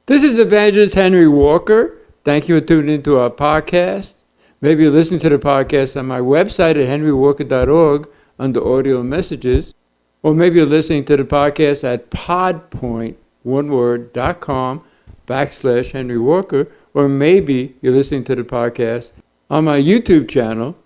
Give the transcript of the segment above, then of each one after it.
This is Evangelist Henry Walker. Thank you for tuning into our podcast. Maybe you're listening to the podcast on my website at henrywalker.org under audio messages. Or maybe you're listening to the podcast at podpoint.com/Henry Walker. Or maybe you're listening to the podcast on my YouTube channel,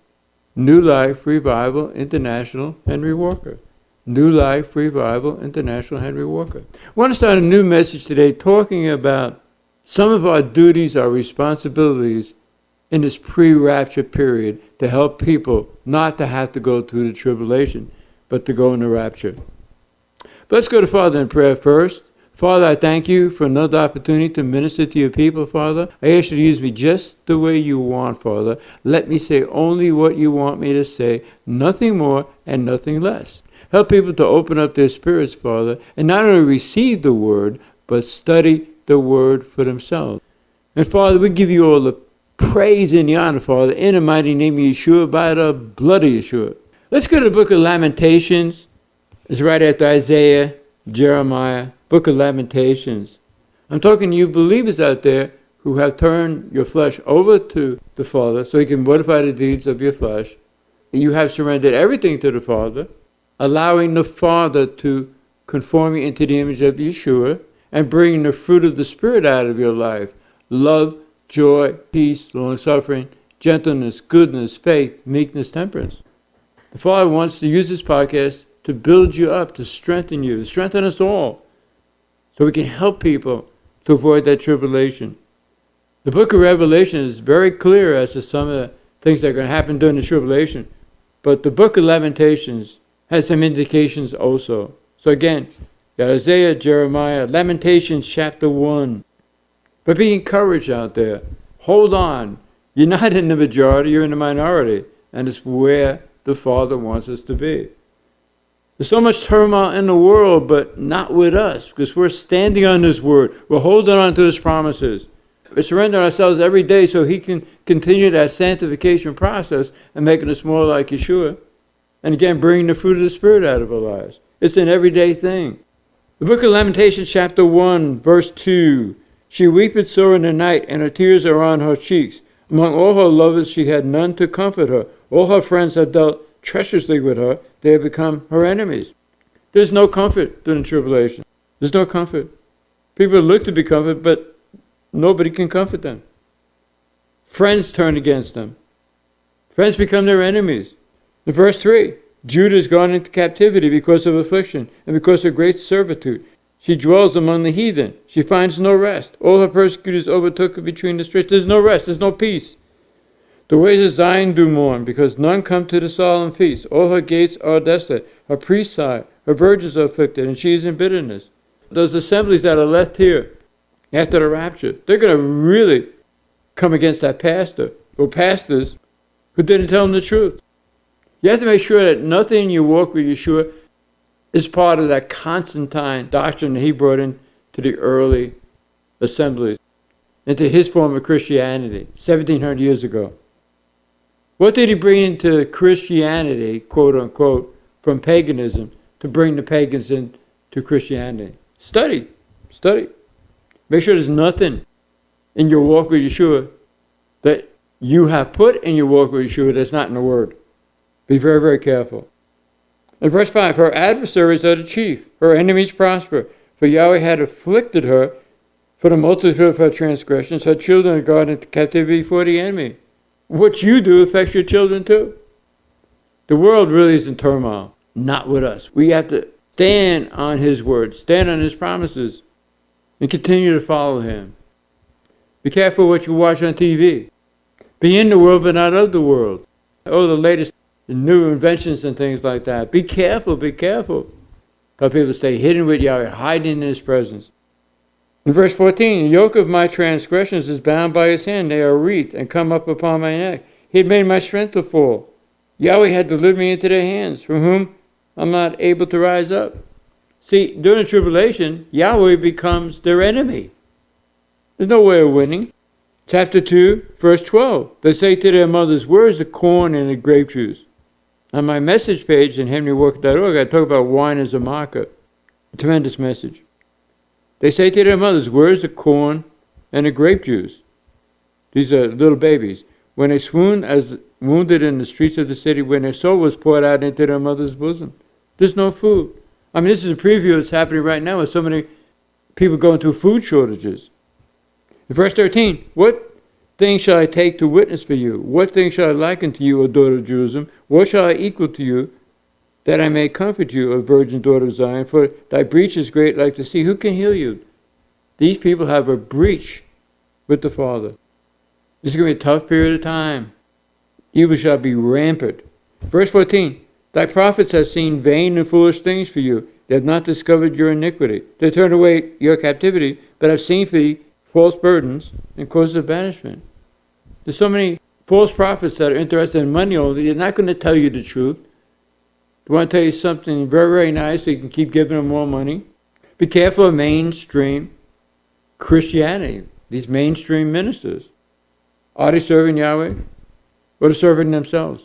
New Life Revival International Henry Walker. New Life Revival International Henry Walker. I want to start a new message today talking about some of our duties, our responsibilities in this pre-rapture period to help people not to have to go through the tribulation, but to go in the rapture. But let's go to Father in prayer first. Father, I thank you for another opportunity to minister to your people, Father. I ask you to use me just the way you want, Father. Let me say only what you want me to say, nothing more and nothing less. Help people to open up their spirits, Father, and not only receive the word, but study the word for themselves. And Father, we give you all the praise and the honor, Father, in the mighty name of Yahshua, by the blood of Yahshua. Let's go to the book of Lamentations. It's right after Isaiah, Jeremiah, book of Lamentations. I'm talking to you believers out there who have turned your flesh over to the Father so he can mortify the deeds of your flesh. And you have surrendered everything to the Father, allowing the Father to conform you into the image of Yahshua and bringing the fruit of the Spirit out of your life. Love, joy, peace, longsuffering, gentleness, goodness, faith, meekness, temperance. The Father wants to use this podcast to build you up, to strengthen you, to strengthen us all, so we can help people to avoid that tribulation. The book of Revelation is very clear as to some of the things that are going to happen during the tribulation, but the book of Lamentations has some indications also. So again, got Isaiah, Jeremiah, Lamentations chapter 1. But be encouraged out there. Hold on. You're not in the majority, you're in the minority. And it's where the Father wants us to be. There's so much turmoil in the world, but not with us, because we're standing on this word. We're holding on to his promises. We're surrendering ourselves every day so he can continue that sanctification process and making us more like Yahshua. And again, bringing the fruit of the Spirit out of our lives. It's an everyday thing. The book of Lamentations chapter 1, verse 2. She weepeth sore in the night, and her tears are on her cheeks. Among all her lovers she had none to comfort her. All her friends have dealt treacherously with her. They have become her enemies. There's no comfort during the tribulation. There's no comfort. People look to be comforted, but nobody can comfort them. Friends turn against them. Friends become their enemies. In verse 3, Judah is gone into captivity because of affliction and because of great servitude. She dwells among the heathen. She finds no rest. All her persecutors overtook her between the streets. There's no rest. There's no peace. The ways of Zion do mourn, because none come to the solemn feast. All her gates are desolate. Her priests sigh. Her virgins are afflicted, and she is in bitterness. Those assemblies that are left here after the rapture, they're going to really come against that pastor or pastors who didn't tell them the truth. You have to make sure that nothing in your walk with Yahshua is part of that Constantine doctrine that he brought into the early assemblies, into his form of Christianity, 1700 years ago. What did he bring into Christianity, quote unquote, from paganism to bring the pagans into Christianity? Study. Make sure there's nothing in your walk with Yahshua that you have put in your walk with Yahshua that's not in the Word. Be very, very careful. In verse 5, her adversaries are the chief, her enemies prosper, for Yahweh had afflicted her for the multitude of her transgressions. Her children are gone into captivity for the enemy. What you do affects your children too. The world really is in turmoil, not with us. We have to stand on his word, stand on his promises, and continue to follow him. Be careful what you watch on TV. Be in the world, but not of the world. Oh, the latest new inventions and things like that. Be careful. Because people stay hidden with Yahweh, hiding in his presence. In verse 14, the yoke of my transgressions is bound by his hand. They are wreathed and come up upon my neck. He had made my strength to fall. Yahweh had delivered me into their hands, from whom I'm not able to rise up. See, during the tribulation, Yahweh becomes their enemy. There's no way of winning. Chapter 2, verse 12. They say to their mothers, where is the corn and the grape juice? On my message page in henrywalker.org, I talk about wine as a marker. A tremendous message. They say to their mothers, where's the corn and the grape juice? These are little babies. When they swoon as wounded in the streets of the city, when their soul was poured out into their mother's bosom. There's no food. I mean, this is a preview that's happening right now with so many people going through food shortages. In verse 13, what thing shall I take to witness for you? What thing shall I liken to you, O daughter of Jerusalem? What shall I equal to you, that I may comfort you, O virgin daughter of Zion? For thy breach is great like the sea. Who can heal you? These people have a breach with the Father. This is going to be a tough period of time. Evil shall be rampant. Verse 14, thy prophets have seen vain and foolish things for you. They have not discovered your iniquity. They turned away your captivity, but have seen for thee false burdens and causes of banishment. There's so many false prophets that are interested in money only. They're not going to tell you the truth. They want to tell you something very, very nice so you can keep giving them more money. Be careful of mainstream Christianity, these mainstream ministers. Are they serving Yahweh? Or they're serving themselves?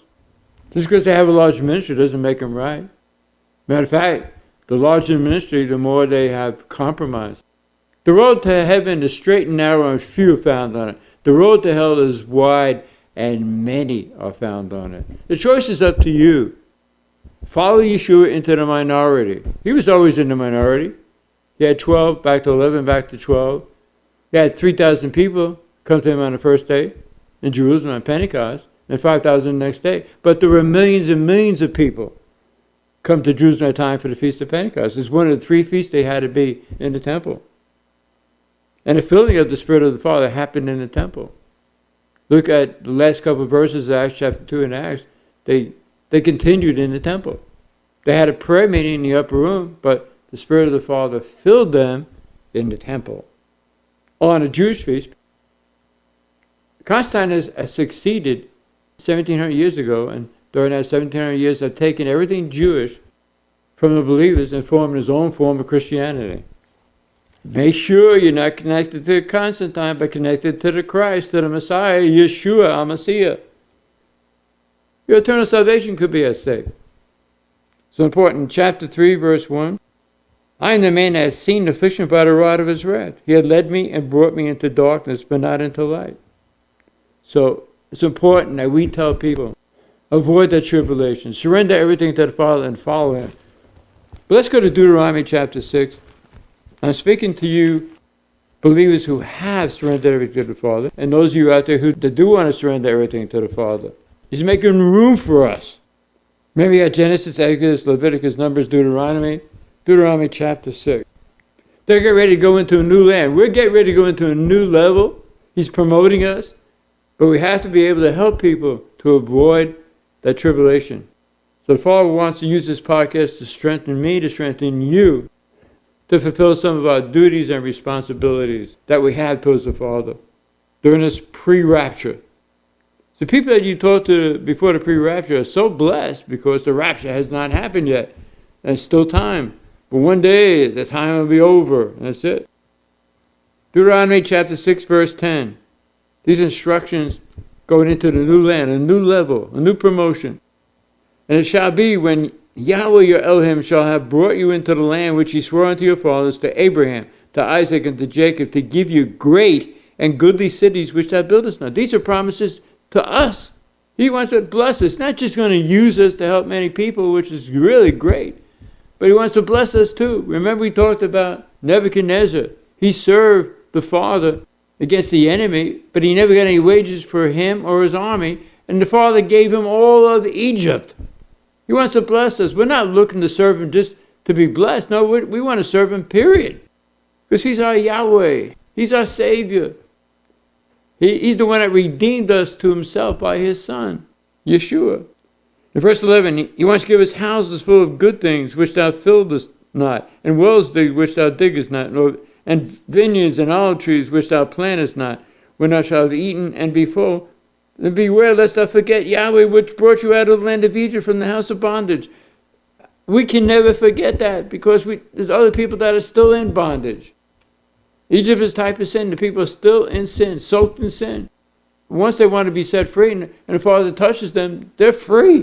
Just because they have a large ministry doesn't make them right. Matter of fact, the larger the ministry, the more they have compromised. The road to heaven is straight and narrow and few are found on it. The road to hell is wide and many are found on it. The choice is up to you. Follow Yahshua into the minority. He was always in the minority. He had 12, back to 11, back to 12. He had 3,000 people come to him on the first day in Jerusalem on Pentecost, and 5,000 the next day. But there were millions and millions of people come to Jerusalem at time for the Feast of Pentecost. It's one of the 3 feasts they had to be in the temple. And the filling of the Spirit of the Father happened in the temple. Look at the last couple of verses of Acts chapter 2 and Acts. They continued in the temple. They had a prayer meeting in the upper room, but the Spirit of the Father filled them in the temple. On a Jewish feast, Constantine has succeeded 1,700 years ago, and during that 1,700 years have taken everything Jewish from the believers and formed his own form of Christianity. Make sure you're not connected to Constantine, but connected to the Christ, to the Messiah, Yahshua, HaMashiach. Your eternal salvation could be at stake. So important. Chapter 3, verse 1. I am the man that has seen the affliction by the rod of his wrath. He had led me and brought me into darkness, but not into light. So it's important that we tell people, avoid that tribulation. Surrender everything to the Father and follow him. But let's go to Deuteronomy chapter 6. I'm speaking to you, believers who have surrendered everything to the Father, and those of you out there who do want to surrender everything to the Father. He's making room for us. Remember, you got Genesis, Exodus, Leviticus, Numbers, Deuteronomy. Deuteronomy chapter 6. They're getting ready to go into a new land. We're getting ready to go into a new level. He's promoting us. But we have to be able to help people to avoid that tribulation. So the Father wants to use this podcast to strengthen me, to strengthen you, to fulfill some of our duties and responsibilities that we have towards the Father during this pre-rapture. The people that you talked to before the pre-rapture are so blessed because the rapture has not happened yet. There's still time. But one day, the time will be over. And that's it. Deuteronomy chapter 6, verse 10. These instructions going into the new land, a new level, a new promotion. And it shall be when Yahweh your Elohim shall have brought you into the land which he swore unto your fathers, to Abraham, to Isaac, and to Jacob, to give you great and goodly cities which thou buildest not. These are promises to us. He wants to bless us. Not just going to use us to help many people, which is really great, but he wants to bless us too. Remember we talked about Nebuchadnezzar. He served the Father against the enemy, but he never got any wages for him or his army, and the Father gave him all of Egypt. He wants to bless us. We're not looking to serve him just to be blessed. No, we want to serve him, period. Because he's our Yahweh. He's our Savior. He's the one that redeemed us to himself by his Son, Yahshua. In verse 11, he wants to give us houses full of good things, which thou fillest not, and wells dig, which thou diggest not, and vineyards and olive trees, which thou plantest not, when thou shalt have eaten and be full. And beware lest thou forget Yahweh, which brought you out of the land of Egypt from the house of bondage. We can never forget that, because there's other people that are still in bondage. Egypt is a type of sin. The people are still in sin, soaked in sin. Once they want to be set free, and the Father touches them, they're free.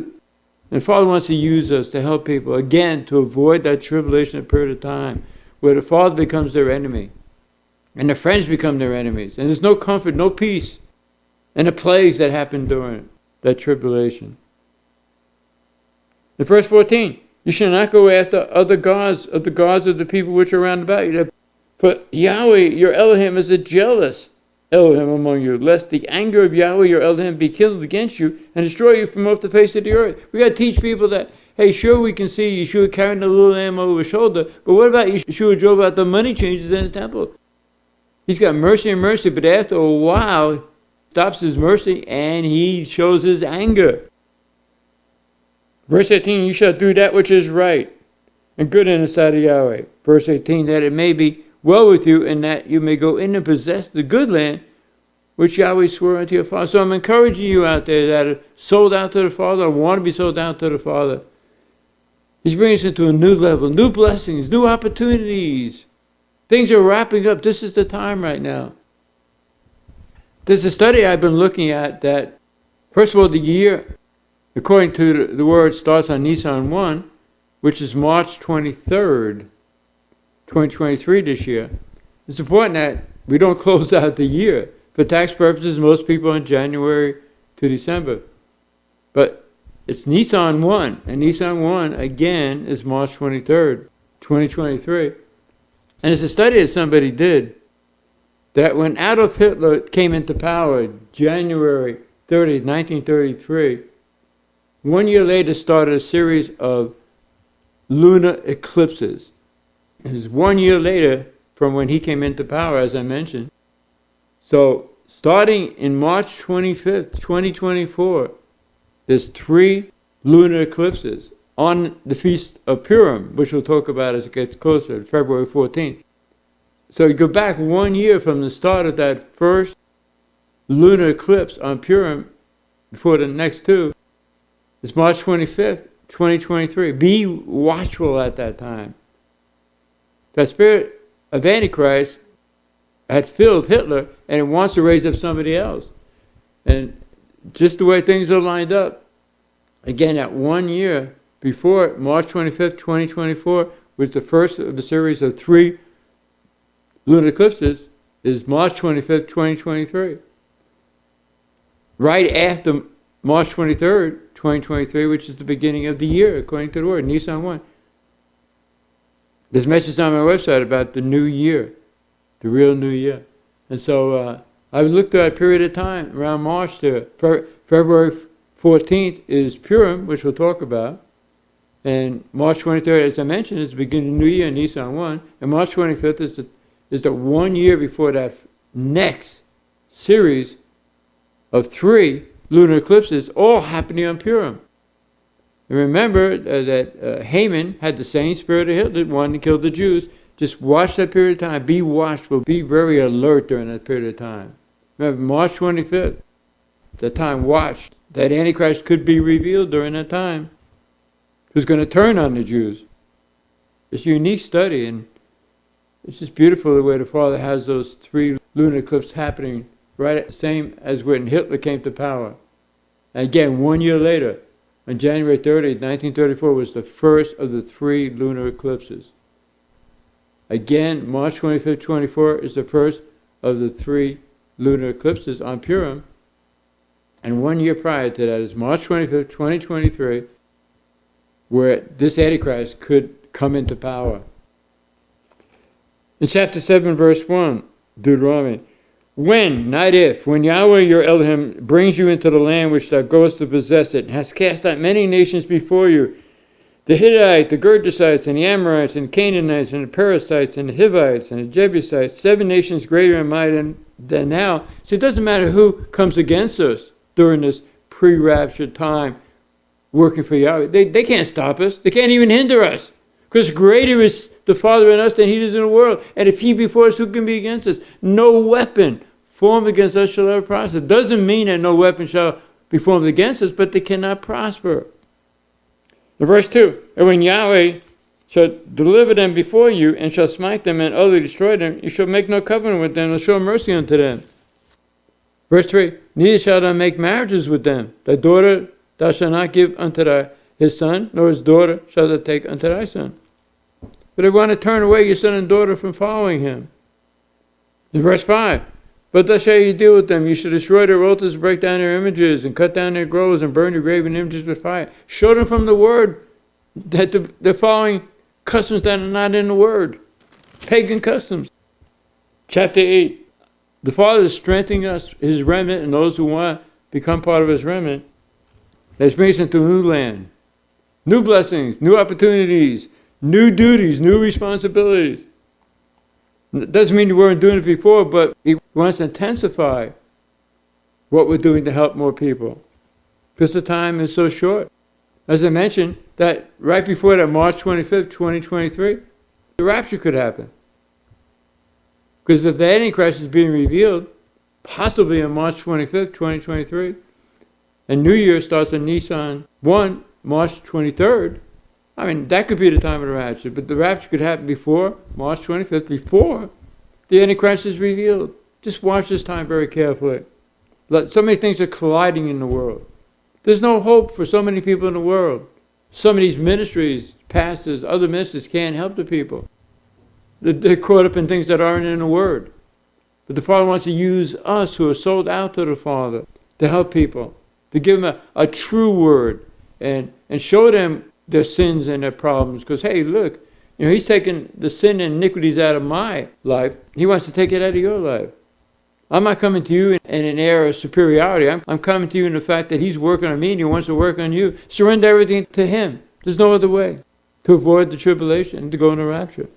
And the Father wants to use us to help people, again, to avoid that tribulation period of time where the father becomes their enemy, and the friends become their enemies, and there's no comfort, no peace, and the plagues that happen during that tribulation. In verse 14, you shall not go after other gods of the people which are round about you. For Yahweh, your Elohim, is a jealous Elohim among you, lest the anger of Yahweh, your Elohim, be kindled against you and destroy you from off the face of the earth. We got to teach people that, hey, sure, we can see Yeshua carrying the little lamb over his shoulder, but what about Yeshua drove out the money changers in the temple? He's got mercy and mercy, but after a while, he stops his mercy and he shows his anger. Verse 18, you shall do that which is right and good in the sight of Yahweh. Verse 18, that it may be well with you and that you may go in and possess the good land which Yahweh swore unto your father. So I'm encouraging you out there that are sold out to the Father or want to be sold out to the Father. He's bringing us into a new level, new blessings, new opportunities. Things are wrapping up. This is the time right now. There's a study I've been looking at that, first of all, the year, according to the word, starts on Nisan 1, which is March 23rd, 2023 this year. It's important that we don't close out the year. For tax purposes, most people on January to December. But it's Nisan 1, and Nisan 1, again, is March 23rd, 2023. And it's a study that somebody did, that when Adolf Hitler came into power, January 30th, 1933, 1 year later started a series of lunar eclipses. It was 1 year later from when he came into power, as I mentioned. So starting in March 25th, 2024, there's 3 lunar eclipses on the Feast of Purim, which we'll talk about as it gets closer, February 14th. So you go back 1 year from the start of that first lunar eclipse on Purim before the next 2. It's March 25th, 2023. Be watchful at that time. The spirit of Antichrist had filled Hitler, and it wants to raise up somebody else. And just the way things are lined up, again, at 1 year before March 25th, 2024, was the first of the series of 3 lunar eclipses, is March 25th, 2023. Right after March 23rd, 2023, which is the beginning of the year, according to the word, Nisan 1. There's messages on my website about the new year, the real new year. And so I looked at a period of time around March to February 14th is Purim, which we'll talk about. And March 23rd, as I mentioned, is the beginning of the new year, Nisan 1. And March 25th is the 1 year before that next series of 3 lunar eclipses, all happening on Purim. And remember that Haman had the same spirit of Hitler, wanting to kill the Jews. Just watch that period of time. Be watchful. Be very alert during that period of time. Remember, March 25th, the time watched that Antichrist could be revealed during that time. Who's going to turn on the Jews. It's a unique study, and it's just beautiful the way the Father has those 3 lunar eclipses happening right at the same as when Hitler came to power. And again, 1 year later, on January 30th, 1934, was the first of the 3 lunar eclipses. Again, March 25th, 24 is the first of the 3 lunar eclipses on Purim. And 1 year prior to that is March 25th, 2023, where this Antichrist could come into power. In chapter 7, verse 1, Deuteronomy, when, not if, when Yahweh your Elohim brings you into the land which thou goest to possess it, and has cast out many nations before you, the Hittites, the Girgashites, and the Amorites, and the Canaanites, and the Perizzites, and the Hivites, and the Jebusites, 7 nations greater in might than now. So it doesn't matter who comes against us during this pre-rapture time working for Yahweh. They can't stop us. They can't even hinder us. Because greater is the Father in us than he is in the world. And if he be for us, who can be against us? No weapon formed against us shall ever prosper. It doesn't mean that no weapon shall be formed against us, but they cannot prosper. In verse 2, and when Yahweh shall deliver them before you, and shall smite them and utterly destroy them, you shall make no covenant with them, and show mercy unto them. Verse 3, neither shalt thou make marriages with them. Thy daughter thou shalt not give unto his son, nor his daughter shalt thou take unto thy son. But they want to turn away your son and daughter from following him. In verse 5, but thus shall you deal with them. You shall destroy their altars, break down their images, and cut down their groves, and burn your graven images with fire. Show them from the word that they're following customs that are not in the word. Pagan customs. Chapter 8. The Father is strengthening us, his remnant, and those who want to become part of his remnant. Let's bring us into a new land. New blessings, new opportunities, new duties, new responsibilities. It doesn't mean you weren't doing it before, but he wants to intensify what we're doing to help more people. Because the time is so short. As I mentioned, that right before that March 25th, 2023, the rapture could happen. Because if the Antichrist is being revealed, possibly on March 25th, 2023, and New Year starts on Nisan 1, March 23rd, I mean, that could be the time of the rapture. But the rapture could happen before March 25th, before the Antichrist is revealed. Just watch this time very carefully. So many things are colliding in the world. There's no hope for so many people in the world. Some of these ministries, pastors, other ministers can't help the people. They're caught up in things that aren't in the Word. But the Father wants to use us who are sold out to the Father to help people, to give them a true Word and show them their sins and their problems. Because, hey, look, he's taking the sin and iniquities out of my life. He wants to take it out of your life. I'm not coming to you in an air of superiority. I'm coming to you in the fact that he's working on me and he wants to work on you. Surrender everything to him. There's no other way to avoid the tribulation and to go in the rapture.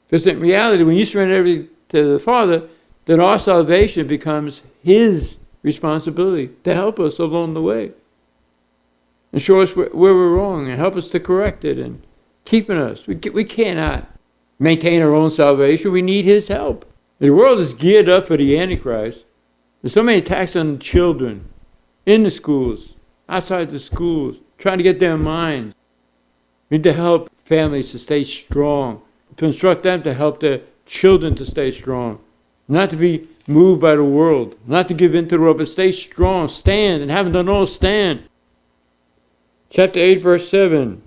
Because in reality, when you surrender everything to the Father, then our salvation becomes his responsibility to help us along the way and show us where we're wrong and help us to correct it and keeping us. We cannot maintain our own salvation. We need his help. The world is geared up for the Antichrist. There's so many attacks on children in the schools, outside the schools, trying to get their minds. We need to help families to stay strong, to instruct them to help their children to stay strong, not to be moved by the world, not to give in to the world, but stay strong, stand, and having done all, stand. Chapter 8, verse 7.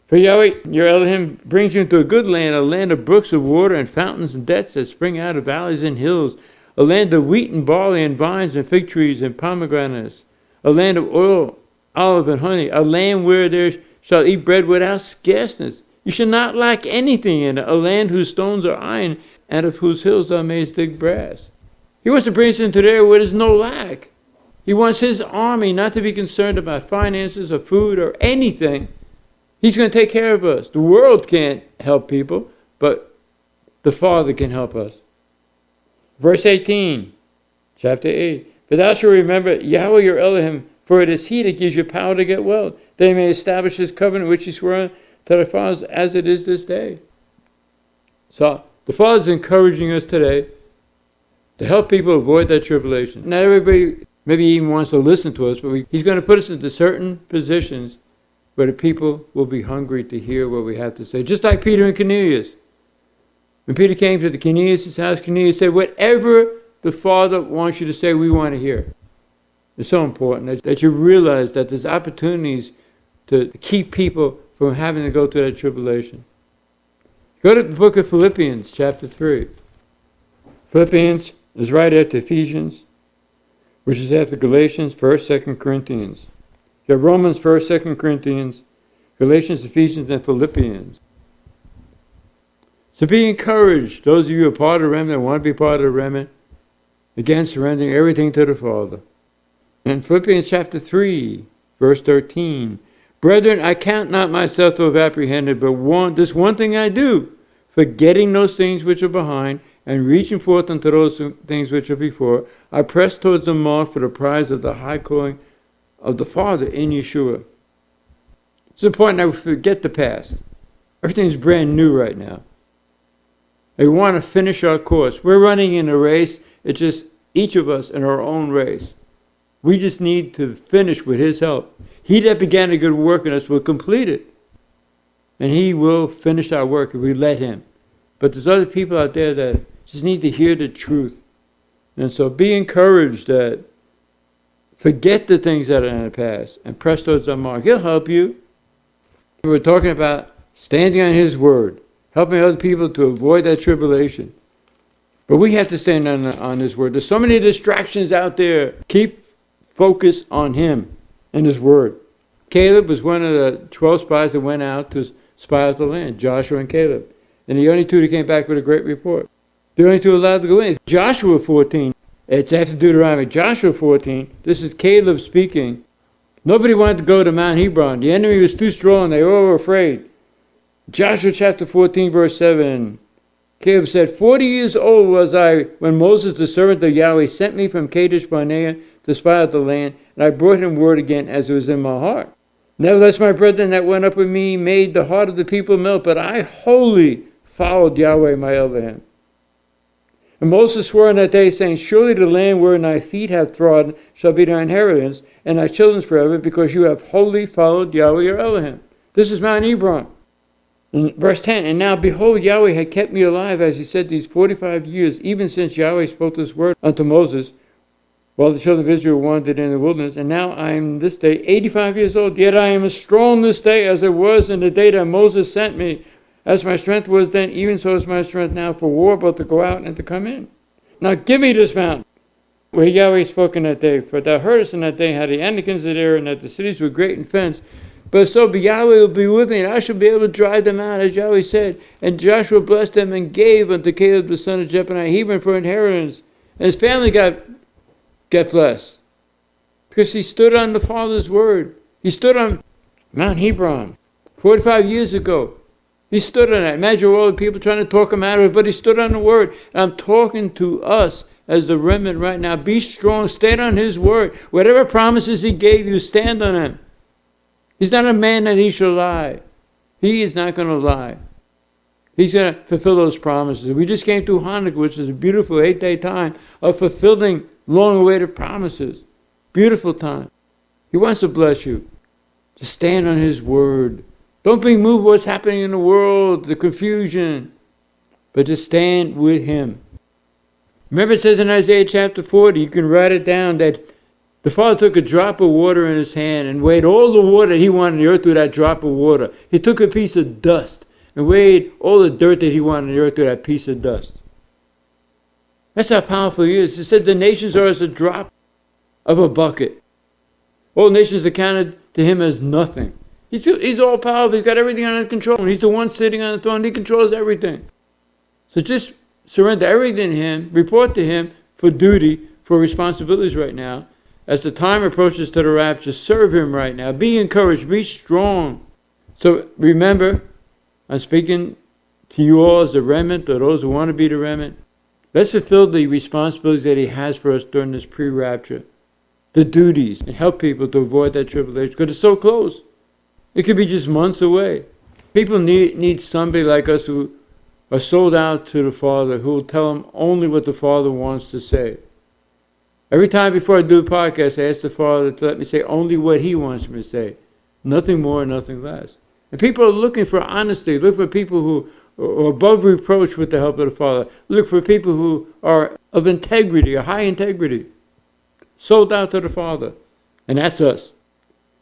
For Yahweh, your Elohim, brings you into a good land, a land of brooks of water and fountains and depths that spring out of valleys and hills, a land of wheat and barley and vines and fig trees and pomegranates, a land of oil, olive and honey, a land where there shall eat bread without scarceness. You shall not lack anything in it, a land whose stones are iron, and of whose hills thou mayest dig brass. He wants to bring us into there where there's no lack. He wants his army not to be concerned about finances or food or anything. He's going to take care of us. The world can't help people, but the Father can help us. Verse 18, chapter 8. But thou shalt remember Yahweh your Elohim, for it is he that gives you power to get wealth, that he may establish his covenant which he swore to thy fathers as it is this day. So the Father is encouraging us today to help people avoid that tribulation. Not everybody maybe even wants to listen to us, but he's going to put us into certain positions where the people will be hungry to hear what we have to say. Just like Peter and Cornelius. When Peter came to the Cornelius' house, Cornelius said, whatever the Father wants you to say, we want to hear. It's so important that you realize that there's opportunities to keep people from having to go through that tribulation. Go to the book of Philippians, chapter 3. Philippians is right after Ephesians, which is after Galatians, 1st, 2nd Corinthians. You have Romans, 1st, 2nd Corinthians, Galatians, Ephesians, and Philippians. So be encouraged, those of you who are part of the remnant, want to be part of the remnant, again surrendering everything to the Father. In Philippians chapter 3, verse 13, brethren, I count not myself to have apprehended, but this one thing I do, forgetting those things which are behind, and reaching forth unto those things which are before, I press towards the mark for the prize of the high calling of the Father in Yahshua. It's important that we forget the past. Everything's brand new right now. We want to finish our course. We're running in a race. It's just each of us in our own race. We just need to finish with his help. He that began a good work in us will complete it. And he will finish our work if we let him. But there's other people out there that just need to hear the truth. And so be encouraged that forget the things that are in the past and press towards the mark. He'll help you. We're talking about standing on his word, helping other people to avoid that tribulation. But we have to stand on his word. There's so many distractions out there. Keep focus on him and his word. Caleb was one of the 12 spies that went out to spy out the land, Joshua and Caleb. And the only two that came back with a great report. The only two allowed to go in. Joshua 14. It's after Deuteronomy. Joshua 14. This is Caleb speaking. Nobody wanted to go to Mount Hebron. The enemy was too strong. They all were afraid. Joshua chapter 14, verse 7. Caleb said, 40 years old was I when Moses, the servant of Yahweh, sent me from Kadesh Barnea to spy out the land, and I brought him word again as it was in my heart. Nevertheless, my brethren that went up with me made the heart of the people melt, but I wholly followed Yahweh my Elohim. And Moses swore on that day, saying, surely the land wherein thy feet have trodden shall be thy inheritance, and thy children's forever, because you have wholly followed Yahweh your Elohim. This is Mount Hebron. In verse 10, and now behold, Yahweh had kept me alive, as he said, these 45 years, even since Yahweh spoke this word unto Moses, while the children of Israel wandered in the wilderness. And now I am this day 85 years old, yet I am as strong this day as it was in the day that Moses sent me. As my strength was then, even so is my strength now for war, both to go out and to come in. Now give me this mountain, where Yahweh spoke in that day. For thou heardest in that day how the Anakims did err, and that the cities were great and fenced. But so be Yahweh will be with me, and I shall be able to drive them out, as Yahweh said. And Joshua blessed them and gave unto Caleb the son of Jephunneh Hebron for inheritance. And his family got blessed, because he stood on the Father's word. He stood on Mount Hebron 45 years ago. He stood on that. Imagine all the people trying to talk him out of it, but he stood on the word. And I'm talking to us as the remnant right now. Be strong. Stand on his word. Whatever promises he gave you, stand on them. He's not a man that he shall lie. He is not going to lie. He's going to fulfill those promises. We just came through Hanukkah, which is a beautiful 8-day time of fulfilling long-awaited promises. Beautiful time. He wants to bless you. Just stand on his word. Don't be moved what's happening in the world, the confusion, but just stand with him. Remember it says in Isaiah chapter 40, you can write it down, that the Father took a drop of water in his hand and weighed all the water that he wanted on the earth with that drop of water. He took a piece of dust and weighed all the dirt that he wanted on the earth with that piece of dust. That's how powerful he is. He said the nations are as a drop of a bucket. All nations are counted to him as nothing. He's all powerful. He's got everything under control. He's the one sitting on the throne. He controls everything. So just surrender everything to him. Report to him for duty, for responsibilities right now. As the time approaches to the rapture, serve him right now. Be encouraged. Be strong. So remember, I'm speaking to you all as a remnant, or those who want to be the remnant. Let's fulfill the responsibilities that he has for us during this pre-rapture. The duties, and help people to avoid that tribulation, because it's so close. It could be just months away. People need somebody like us who are sold out to the Father, who will tell them only what the Father wants to say. Every time before I do a podcast, I ask the Father to let me say only what he wants me to say. Nothing more, nothing less. And people are looking for honesty. Look for people who are above reproach with the help of the Father. Look for people who are of integrity, or high integrity. Sold out to the Father. And that's us.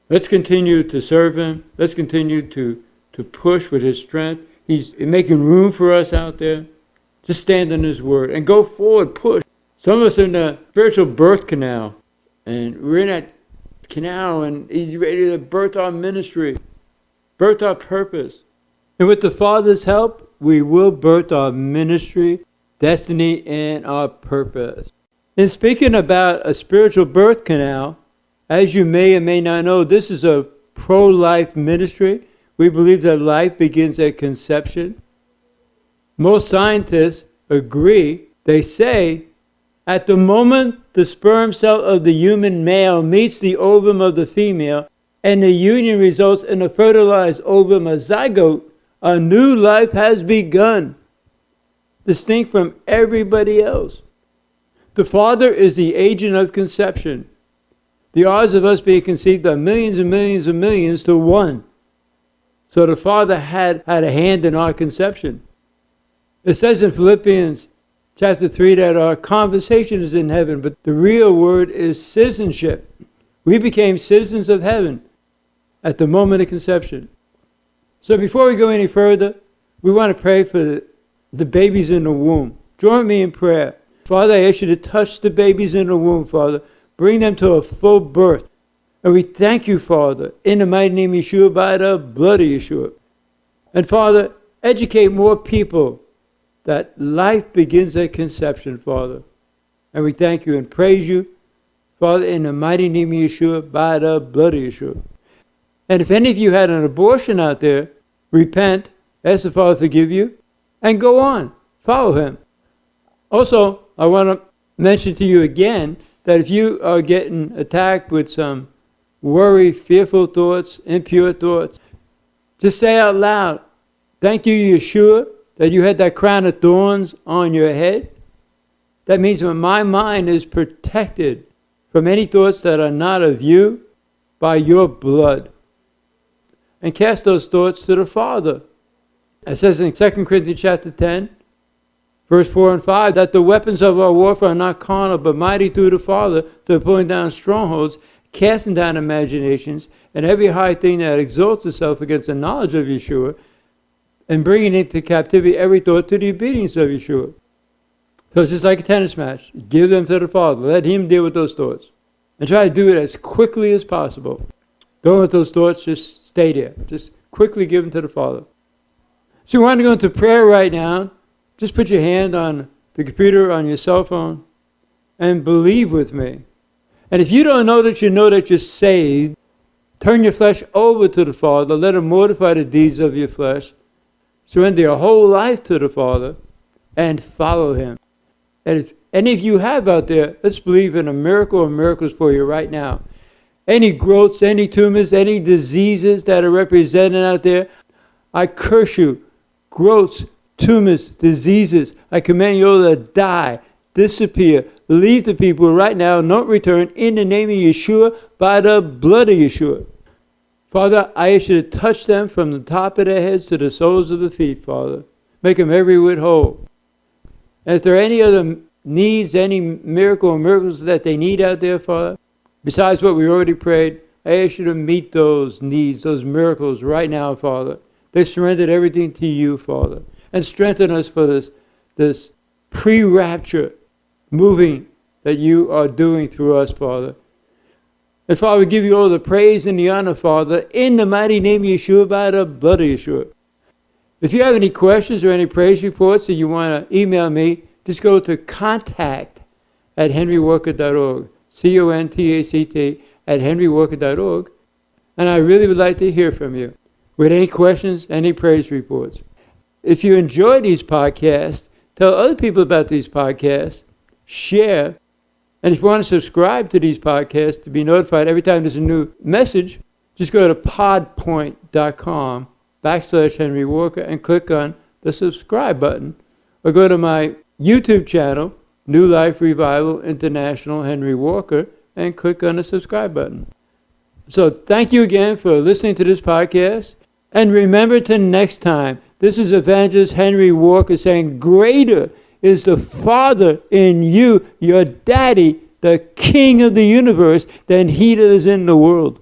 Let's continue to serve him. Let's continue to push with his strength. He's making room for us out there. Just stand in his word and go forward, push. Some of us are in the spiritual birth canal. And we're in that canal, and he's ready to birth our ministry, birth our purpose. And with the Father's help, we will birth our ministry, destiny, and our purpose. And speaking about a spiritual birth canal, as you may or may not know, this is a pro-life ministry. We believe that life begins at conception. Most scientists agree. They say, at the moment the sperm cell of the human male meets the ovum of the female, and the union results in a fertilized ovum, a zygote, a new life has begun, distinct from everybody else. The Father is the agent of conception. The odds of us being conceived are millions and millions and millions to one. So the Father had a hand in our conception. It says in Philippians chapter 3 that our conversation is in heaven, but the real word is citizenship. We became citizens of heaven at the moment of conception. So before we go any further, we want to pray for the babies in the womb. Join me in prayer. Father, I ask you to touch the babies in the womb, Father. Bring them to a full birth. And we thank you, Father, in the mighty name of Yeshua, by the blood of Yeshua. And Father, educate more people that life begins at conception, Father. And we thank you and praise you, Father, in the mighty name of Yeshua, by the blood of Yeshua. And if any of you had an abortion out there, repent, ask the Father to forgive you, and go on. Follow him. Also, I want to mention to you again that if you are getting attacked with some worry, fearful thoughts, impure thoughts, just say out loud, thank you, Yeshua, that you had that crown of thorns on your head. That means when my mind is protected from any thoughts that are not of you by your blood. And cast those thoughts to the Father. It says in 2 Corinthians chapter 10, verse 4 and 5, that the weapons of our warfare are not carnal, but mighty through the Father to pulling down strongholds, casting down imaginations, and every high thing that exalts itself against the knowledge of Yeshua, and bringing into captivity every thought to the obedience of Yeshua. So it's just like a tennis match. Give them to the Father. Let him deal with those thoughts. And try to do it as quickly as possible. Don't let those thoughts just stay there. Just quickly give them to the Father. So you want to go into prayer right now. Just put your hand on the computer, on your cell phone, and believe with me. And if you don't know that you're saved, turn your flesh over to the Father. Let him mortify the deeds of your flesh. Surrender your whole life to the Father and follow him. And if any of you have out there, let's believe in a miracle or miracles for you right now. Any growths, any tumors, any diseases that are represented out there, I curse you. Growths, tumors, diseases, I command you all to die, disappear, leave the people right now, not return, in the name of Yeshua, by the blood of Yeshua. Father, I ask you to touch them from the top of their heads to the soles of the feet, Father. Make them every whit whole. And if there are any other needs, any miracle or miracles that they need out there, Father, besides what we already prayed, I ask you to meet those needs, those miracles right now, Father. They surrendered everything to you, Father. And strengthen us for this pre-rapture moving that you are doing through us, Father. And Father, we give you all the praise and the honor, Father, in the mighty name of Yeshua, by the blood of Yeshua. If you have any questions or any praise reports that you want to email me, just go to contact@henrywalker.org, contact@henrywalker.org, and I really would like to hear from you with any questions, any praise reports. If you enjoy these podcasts, tell other people about these podcasts, share, and if you want to subscribe to these podcasts to be notified every time there's a new message, just go to podpoint.com/Henry Walker and click on the subscribe button, or go to my YouTube channel, New Life Revival International Henry Walker, and click on the subscribe button. So thank you again for listening to this podcast. And remember to next time, this is Evangelist Henry Walker saying, greater is the Father in you, your daddy, the King of the universe, than he that is in the world.